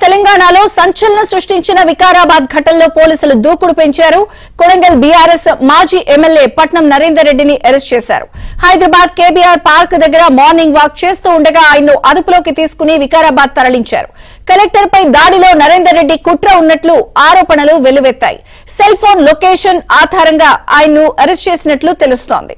తెలంగాణలో సంచలనం సృష్టించిన వికారాబాద్ ఘటనలో పోలీసులు దూకుడు పెంచారు. కొడంగల్ బీఆర్ఎస్ మాజీ ఎమ్మెల్యే పట్నం నరేందర్ రెడ్డిని అరెస్ట్ చేశారు. హైదరాబాద్ కేబీఆర్ పార్క్ దగ్గర మార్నింగ్ వాక్ చేస్తూ ఉండగా ఆయన్ను అదుపులోకి తీసుకుని వికారాబాద్ తరలించారు. కలెక్టర్ పై దాడిలో నరేందర్ రెడ్డి కుట్ర ఉన్నట్లు ఆరోపణలు వెల్లువెత్తాయి. సెల్ ఫోన్ లొకేషన్ ఆధారంగా ఆయన్ను అరెస్ట్ చేసినట్లు తెలుస్తోంది.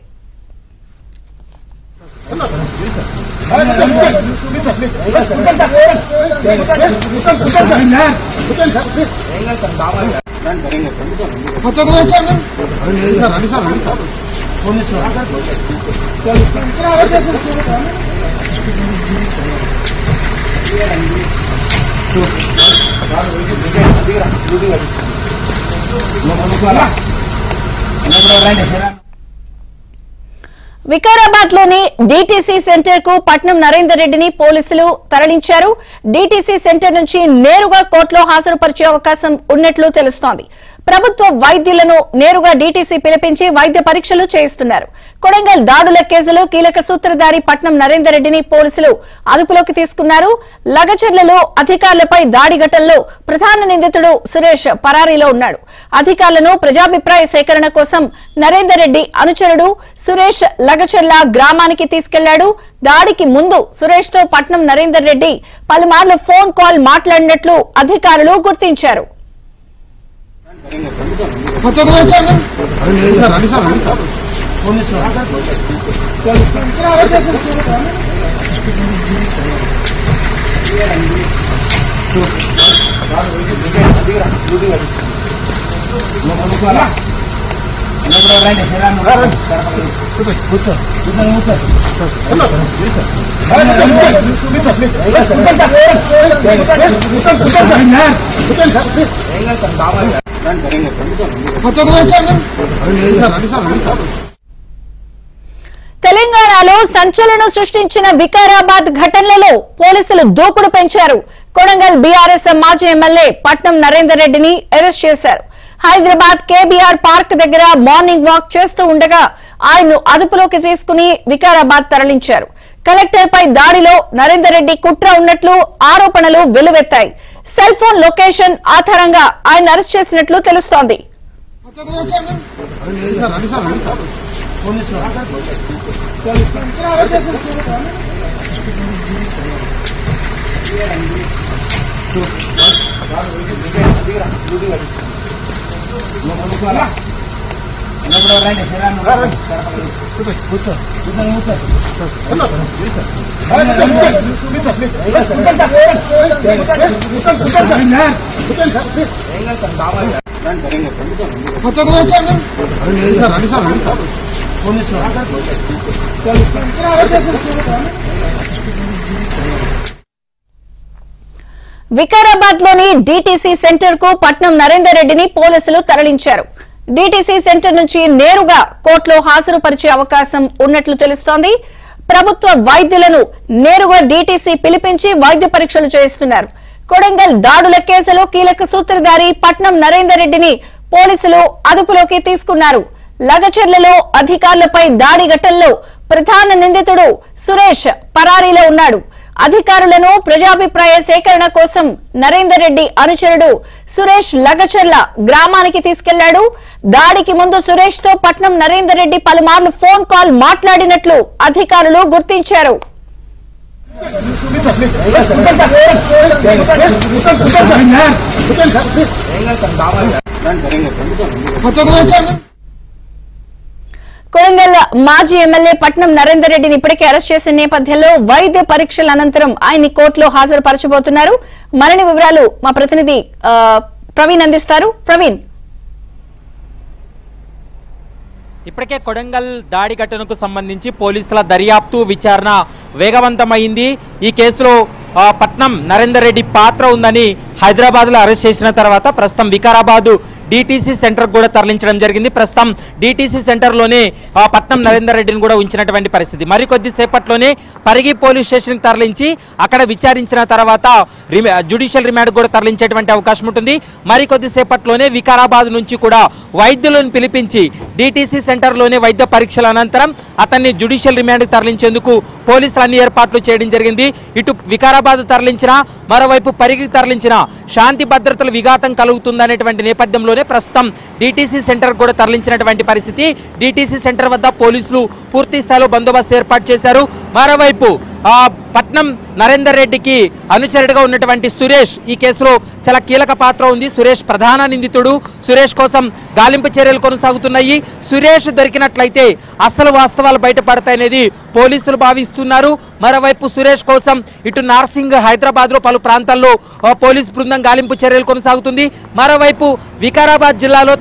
వికారాబాద్ లోని డీటీసీ సెంటర్ కు పట్నం నరేందర్ రెడ్డిని పోలీసులు తరలించారు. డీటీసీ సెంటర్ నుంచి నేరుగా కోర్టులో హాజరుపరిచే అవకాశం ఉన్నట్లు తెలుస్తోంది. ప్రభుత్వ వైద్యులను నేరుగా డీటీసీ పిలిపించి వైద్య పరీక్షలు చేయిస్తున్నారు. కొడంగల్ దాడుల కేసులో కీలక సూత్రధారి పట్నం నరేందర్ రెడ్డిని పోలీసులు అదుపులోకి తీసుకున్నారు. లగచర్లలో అధికారులపై దాడి ఘటనలో ప్రధాన నిందితుడు సురేష్ పరారీలో ఉన్నాడు. అధికారులను ప్రజాభిప్రాయ సేకరణ కోసం నరేందర్ రెడ్డి అనుచరుడు సురేష్ లగచర్ల గ్రామానికి తీసుకెళ్లాడు. దాడికి ముందు సురేష్ తో పట్నం నరేందర్ రెడ్డి పలుమార్లు ఫోన్ కాల్ మాట్లాడినట్లు అధికారులు గుర్తించారు. తెలంగాణలో సంచలనం సృష్టించిన వికారాబాద్ ఘటనలలో పోలీసులు దూకుడు పెంచారు. కొడంగల్ బీఆర్ఎస్ మాజీ ఎమ్మెల్యే పట్నం నరేందర్ రెడ్డిని అరెస్ట్ చేశారు. హైదరాబాద్ కేబీఆర్ పార్క్ దగ్గర మార్నింగ్ వాక్ చేస్తూ ఉండగా ఆయన్ను అదుపులోకి తీసుకుని వికారాబాద్ తరలించారు. కలెక్టర్ పై దాడిలో నరేందర్ రెడ్డి కుట్ర ఉన్నట్లు ఆరోపణలు వెల్లువెత్తాయి. సెల్ ఫోన్ లొకేషన్ ఆధారంగా ఆయన అరెస్ట్ చేసినట్లు తెలుస్తోంది. వికారాబాద్ లోని డీటీసీ సెంటర్ కు పట్నం నరేందర్ రెడ్డిని పోలీసులు తరలించారు. డీటీసీ సెంటర్ నుంచి నేరుగా కోర్టులో హాజరుపరిచే అవకాశం ఉన్నట్లు తెలుస్తోంది. ప్రభుత్వ వైద్యులను నేరుగా డీటీసీ పిలిపించి వైద్య పరీక్షలు చేయిస్తున్నారు. కొడంగల్ దాడుల కేసులో కీలక సూత్రధారి పట్నం నరేందర్ రెడ్డిని పోలీసులు అదుపులోకి తీసుకున్నారు. లగచర్లలో అధికారులపై దాడి ఘటనలో ప్రధాన నిందితుడు సురేష్ పరారీలో ఉన్నాడు. అధికారులను ప్రజాభిప్రాయ సేకరణ కోసం నరేందర్ రెడ్డి అనుచరుడు సురేష్ లగచర్ల గ్రామానికి తీసుకెళ్లాడు. దాడికి ముందు సురేష్ తో పట్నం నరేందర్ రెడ్డి పలుమార్లు ఫోన్ కాల్ మాట్లాడినట్లు అధికారులు గుర్తించారు. కొడంగల్ మాజీ ఎమ్మెల్యే పట్నం నరేందర్ రెడ్డిని ఇప్పటికే అరెస్ట్ చేసిన నేపథ్యంలో వైద్య పరీక్షల అనంతరం ఆయన్ని కోర్టులో హాజరుపరచబోతున్నారు. మరిన్ని వివరాలు మా ప్రతినిధి ప్రవీణ్ అందిస్తారు. ప్రవీణ్, ఇప్పటికే కొడంగల్ దాడి ఘటనకు సంబంధించి పోలీసుల దర్యాప్తు విచారణ వేగవంతమైంది. ఈ కేసులో పట్నం నరేందర్ రెడ్డి పాత్ర ఉందని హైదరాబాద్లో అరెస్ట్ చేసిన తర్వాత ప్రస్తుతం వికారాబాద్ డిటిసి సెంటర్ కూడా తరలించడం జరిగింది. ప్రస్తుతం డిటిసి సెంటర్లోనే పట్నం నరేందర్ రెడ్డిని కూడా ఉంచినటువంటి పరిస్థితి. మరికొద్ది సేపట్లోనే పరిగి పోలీస్ స్టేషన్కి తరలించి అక్కడ విచారించిన తర్వాత జ్యుడిషియల్ రిమాండ్ కూడా తరలించేటువంటి అవకాశం ఉంటుంది. మరికొద్ది సేపట్లోనే వికారాబాద్ నుంచి కూడా వైద్యులను పిలిపించి డిటిసి సెంటర్లోనే వైద్య పరీక్షల అనంతరం అతన్ని జ్యుడిషియల్ రిమాండ్కి తరలించేందుకు పోలీసులు అన్ని ఏర్పాట్లు చేయడం జరిగింది. ఇటు వికారాబాద్ తరలించిన, మరోవైపు పరిగికి తరలించిన శాంతి భద్రతలు విఘాతం కలుగుతుందనేటువంటి నేపథ్యంలోనే ప్రస్తుతం డిటిసి సెంటర్ కూడా తరలించినటువంటి పరిస్థితి. డిటిసి సెంటర్ వద్ద పోలీసులు పూర్తి స్థాయిలో బందోబస్తు ఏర్పాటు చేశారు. మరోవైపు పట్నం నరేందర్ రెడ్డికి అనుచరుడిగా ఉన్నటువంటి సురేష్ ఈ కేసులో చాలా కీలక పాత్ర ఉంది. సురేష్ ప్రధాన నిందితుడు. సురేష్ కోసం గాలింపు చర్యలు కొనసాగుతున్నాయి. సురేష్ దొరికినట్లయితే అసలు వాస్తవాలు బయటపడతాయనేది పోలీసులు భావిస్తున్నారు. మరోవైపు సురేష్ కోసం ఇటు నార్సింగ్, హైదరాబాద్లో పలు ప్రాంతాల్లో పోలీసు బృందం గాలింపు చర్యలు కొనసాగుతుంది. మరోవైపు వికారాబాద్ జిల్లాలో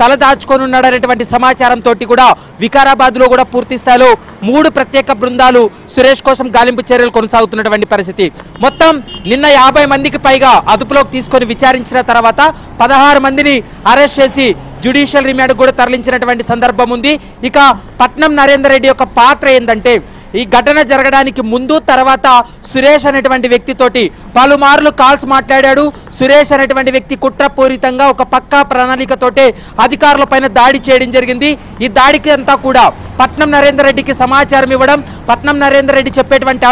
తల దాచుకొని ఉన్నాడనేటువంటి సమాచారంతో కూడా వికారాబాద్లో కూడా పూర్తి స్థాయిలో 3 ప్రత్యేక బృందాలు సురేష్ కోసం గాలింపు చర్యలు కొనసాగుతున్నటువంటి పరిస్థితి. మొత్తం నిన్న 50 మందికి పైగా అదుపులోకి తీసుకొని విచారించిన తర్వాత 16 మందిని అరెస్ట్ చేసి జ్యుడిషియల్ రిమాండ్ కూడా తరలించినటువంటి సందర్భం ఉంది. ఇక పట్నం నరేందర్ రెడ్డి యొక్క పాత్ర ఏంటంటే ఈ ఘటన జరగడానికి ముందు తర్వాత సురేష్ అనేటువంటి వ్యక్తితోటి పలుమార్లు కాల్స్ మాట్లాడాడు. సురేష్ అనేటువంటి వ్యక్తి కుట్రపూరితంగా ఒక పక్కా ప్రణాళికతోటే అధికారులపైన దాడి చేయడం జరిగింది. ఈ దాడికి అంతా కూడా పట్నం నరేందర్ రెడ్డికి సమాచారం ఇవ్వడం, పట్నం నరేందర్ రెడ్డి చెప్పేటువంటి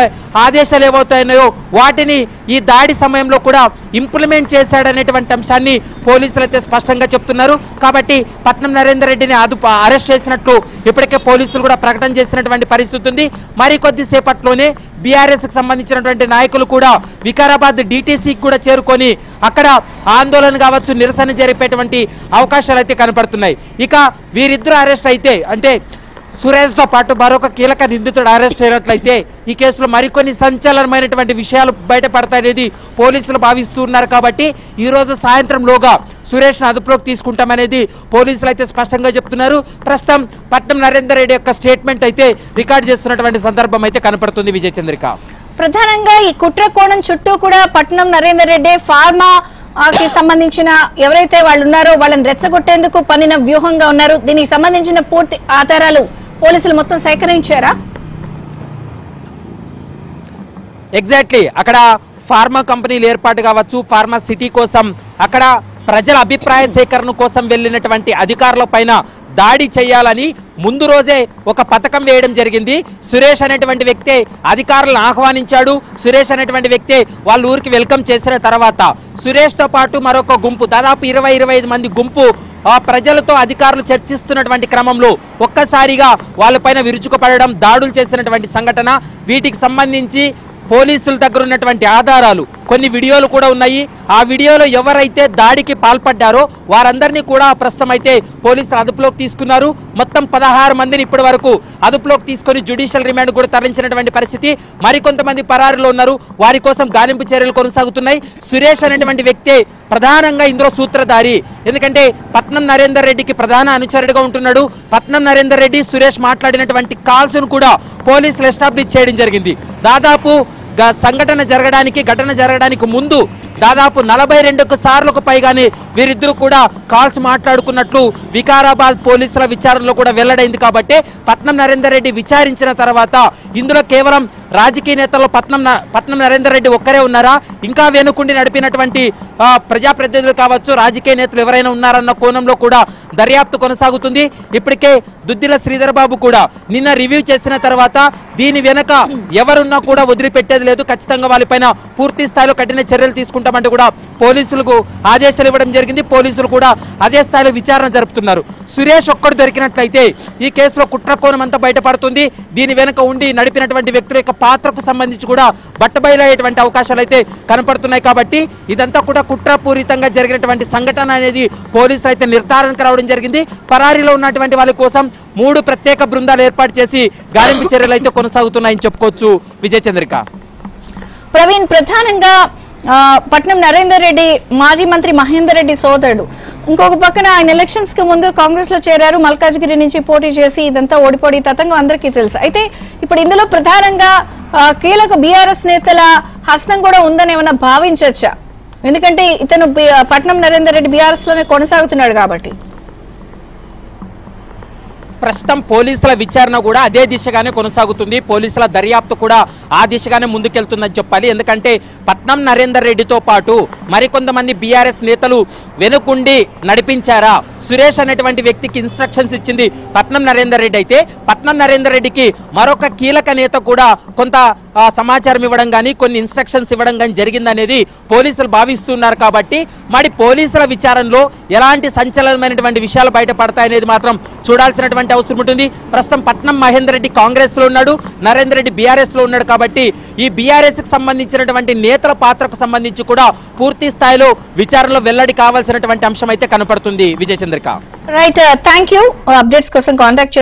ఆదేశాలు ఏవవుతాయో వాటిని ఈ దాడి సమయంలో కూడా ఇంప్లిమెంట్ చేశాడనేటువంటి అంశాన్ని పోలీసులు అయితే స్పష్టంగా చెప్తున్నారు. కాబట్టి పట్నం నరేందర్ రెడ్డిని అరెస్ట్ చేసినట్లు ఇప్పటికే పోలీసులు కూడా ప్రకటన చేసినటువంటి పరిస్థితి ఉంది. మరికొద్ది సేపట్లోనే బీఆర్ఎస్కి సంబంధించినటువంటి నాయకులు కూడా వికారాబాద్ డిటిసికి కూడా చేరుకొని అక్కడ ఆందోళన కావచ్చు, నిరసన జరిపేటువంటి అవకాశాలు అయితే కనపడుతున్నాయి. ఇక వీరిద్దరు అరెస్ట్ అయితే అంటే సురేష్తో పాటు మరొక కీలక నిందితుడు అరెస్ట్ అయినట్లయితే ఈ కేసులో మరికొన్ని సంచలనమైనటువంటి విషయాలు బయటపడతాయనేది పోలీసులు భావిస్తున్నారు. కాబట్టి ఈరోజు సాయంత్రంలోగా సురేష్ను అదుపులోకి తీసుకుంటామనేది పోలీసులు అయితే స్పష్టంగా చెప్తున్నారు. ప్రస్తుతం పట్నం నరేందర్ రెడ్డి యొక్క స్టేట్మెంట్ అయితే రికార్డ్ చేస్తున్నటువంటి సందర్భం అయితే కనపడుతుంది. విజయ చంద్రిక, ప్రధానంగా ఈ కుట్ర కోణం చుట్టూ కూడా పట్నం నరేందర్ రెడ్డి ఫార్మా కి సంబంధించిన ఎవరైతే వాళ్ళు ఉన్నారో వాళ్ళని రెచ్చగొట్టేందుకు పన్నిన వ్యూహంగా ఉన్నారు. దీనికి సంబంధించిన పూర్తి ఆధారాలు పోలీసులు మొత్తం సేకరించారా? ఎగ్జాక్ట్లీ అక్కడ ఫార్మా కంపెనీలు ఏర్పాటు కావచ్చు, ఫార్మా సిటీ కోసం అక్కడ ప్రజల అభిప్రాయ సేకరణ కోసం వెళ్ళినటువంటి అధికారుల పైన దాడి చేయాలని ముందు రోజే ఒక పథకం వేయడం జరిగింది. సురేష్ అనేటువంటి వ్యక్తి అధికారులను ఆహ్వానించాడు. సురేష్ అనేటువంటి వ్యక్తి వాళ్ళ ఊరికి వెల్కమ్ చేసిన తర్వాత సురేష్తో పాటు మరొక గుంపు దాదాపు 20-25 మంది గుంపు ప్రజలతో అధికారులు చర్చిస్తున్నటువంటి క్రమంలో ఒక్కసారిగా వాళ్ళపైన విరుచుకుపడడం, దాడులు చేసినటువంటి సంఘటన. వీటికి సంబంధించి పోలీసుల దగ్గర ఉన్నటువంటి ఆధారాలు కొన్ని వీడియోలు కూడా ఉన్నాయి. ఆ వీడియోలో ఎవరైతే దాడికి పాల్పడ్డారో వారందరినీ కూడా ప్రస్తుతం అయితే పోలీసులు అదుపులోకి తీసుకున్నారు. మొత్తం 16 మందిని ఇప్పటి వరకు అదుపులోకి తీసుకొని జ్యుడిషియల్ రిమాండ్ కూడా తరలించినటువంటి పరిస్థితి. మరికొంతమంది పరారులో ఉన్నారు. వారి కోసం గాలింపు చర్యలు కొనసాగుతున్నాయి. సురేష్ అనేటువంటి వ్యక్తి ప్రధానంగా ఇందులో సూత్రధారి. ఎందుకంటే పట్నం నరేందర్ రెడ్డికి ప్రధాన అనుచరుడిగా ఉంటున్నాడు. పట్నం నరేందర్ రెడ్డి సురేష్ మాట్లాడినటువంటి కాల్స్ను కూడా పోలీసులు ఎస్టాబ్లిష్ చేయడం జరిగింది. దాదాపు ఘటన జరగడానికి ముందు దాదాపు 42 సార్లకు పైగానే వీరిద్దరూ కూడా కాల్స్ మాట్లాడుకున్నట్లు వికారాబాద్ పోలీసుల విచారణలో కూడా వెల్లడైంది. కాబట్టి పట్నం నరేందర్ రెడ్డి విచారించిన తర్వాత ఇందులో కేవలం రాజకీయ నేతల్లో పట్నం నరేందర్ రెడ్డి ఒక్కరే ఉన్నారా, ఇంకా వెనుకుండి నడిపినటువంటి ప్రజాప్రతినిధులు కావచ్చు, రాజకీయ నేతలు ఎవరైనా ఉన్నారన్న కోణంలో కూడా దర్యాప్తు కొనసాగుతుంది. ఇప్పటికే దుద్దిల శ్రీధర్ బాబు కూడా నిన్న రివ్యూ చేసిన తర్వాత దీని వెనక ఎవరున్నా కూడా వదిలిపెట్టేది లేదు, ఖచ్చితంగా వాళ్ళపైన పూర్తి స్థాయిలో కఠిన చర్యలు తీసుకుంటామంటూ కూడా పోలీసులకు ఆదేశాలు ఇవ్వడం జరిగింది. పోలీసులు కూడా అదే స్థాయిలో విచారణ జరుపుతున్నారు. సురేష్ ఒక్కడు దొరికినట్లయితే ఈ కేసులో కుట్ర కోణం అంతా బయటపడుతుంది. దీని వెనుక ఉండి నడిపినటువంటి వ్యక్తుల యొక్క పాత్రకు సంబంధించి కూడా బట్టబయలయ్యేటువంటి అవకాశాలు అయితే కనపడుతున్నాయి. కాబట్టి ఇదంతా కూడా కుట్రపూరితంగా జరిగినటువంటి సంఘటన అనేది పోలీసులు అయితే నిర్ధారణకు రావడం జరిగింది. పరారీలో ఉన్నటువంటి వాళ్ళ కోసం 3 ప్రత్యేక బృందాలు ఏర్పాటు చేసి గాలింపు చర్యలు అయితే కొనసాగుతున్నాయని చెప్పుకోవచ్చు. విజయ చంద్రిక, ప్రవీణ్, ప్రధానంగా పట్నం నరేందర్ రెడ్డి మాజీ మంత్రి మహేందర్ రెడ్డి సోదరుడు. ఇంకొక పక్కన ఆయన ఎలక్షన్స్ కి ముందు కాంగ్రెస్ లో చేరారు. మల్కాజ్గిరి నుంచి పోటీ చేసి ఇదంతా ఓడిపోయి తతంగం అందరికీ తెలుసు. అయితే ఇప్పుడు ఇందులో ప్రధానంగా కీలక బీఆర్ఎస్ నేతల హస్తం కూడా ఉందని ఏమన్నా భావించవచ్చా? ఎందుకంటే ఇతను పట్నం నరేందర్ రెడ్డి బీఆర్ఎస్ లోనే కొనసాగుతున్నాడు కాబట్టి. ప్రస్తుతం పోలీసుల విచారణ కూడా అదే దిశగానే కొనసాగుతుంది. పోలీసుల దర్యాప్తు కూడా ఆ దిశగానే ముందుకెళ్తుందని చెప్పాలి. ఎందుకంటే పట్నం నరేందర్ రెడ్డితో పాటు మరికొంతమంది బీఆర్ఎస్ నేతలు వెనుకుండి నడిపించారా, సురేష్ అనేటువంటి వ్యక్తికి ఇన్స్ట్రక్షన్స్ ఇచ్చింది పట్నం నరేందర్ రెడ్డి అయితే, పట్నం నరేందర్ రెడ్డికి మరొక కీలక నేత కూడా కొంత సమాచారం ఇవ్వడం కానీ కొన్ని ఇన్స్ట్రక్షన్స్ ఇవ్వడం కానీ జరిగిందనేది పోలీసులు భావిస్తున్నారు. కాబట్టి మరి పోలీసుల విచారణలో ఎలాంటి సంచలనమైనటువంటి విషయాలు బయటపడతాయనేది మాత్రం చూడాల్సినటువంటి అవసరం ఉంటుంది. ప్రస్తుతం పట్నం మహేందర్ రెడ్డి కాంగ్రెస్ లో ఉన్నాడు, నరేందర్ రెడ్డి బీఆర్ఎస్ లో ఉన్నాడు. కాబట్టి ఈ బీఆర్ఎస్ కి సంబంధించినటువంటి నేతల పాత్రకు సంబంధించి కూడా పూర్తి స్థాయిలో విచారణలో వెల్లడి కావాల్సినటువంటి అంశం అయితే కనపడుతుంది. Vijayachandrika. Right, thank you. Updates కోసం కాంటాక్ట్